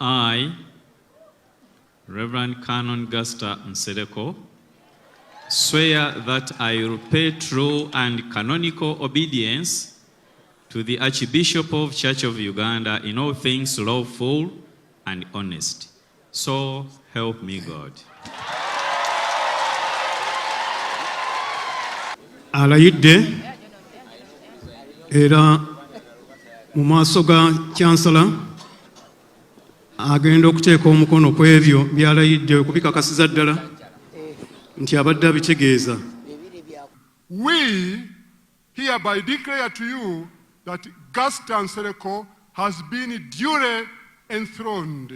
I, Reverend Canon Gaster Nsereko, swear that I will pay true and canonical obedience to the Archbishop of Church of Uganda in all things lawful and honest. So help me God. Alayidde era mu maaso ga Chancellor agenda okuteeka omukono ku ebyo byalayidde okubikakasiza ddala nti abadde abitegeeza. We hereby declare to you that Gaster Nsereko has been duly enthroned.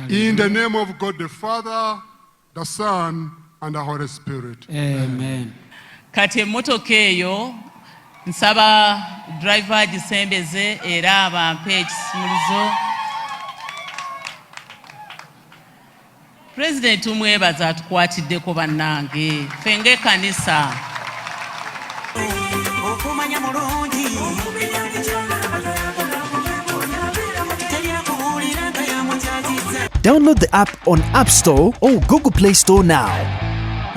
In the name of God the Father, the Son, and the Holy Spirit. Amen. Kati emmotoka eyo nsaba driver agisembeze era abampe ekisumulizo. President umwebaza atukwatiddeko bannange ffe ng'ekkanisa. Download the app on App Store or Google Play Store now.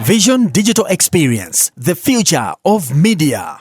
Vision Digital Experience, the future of media.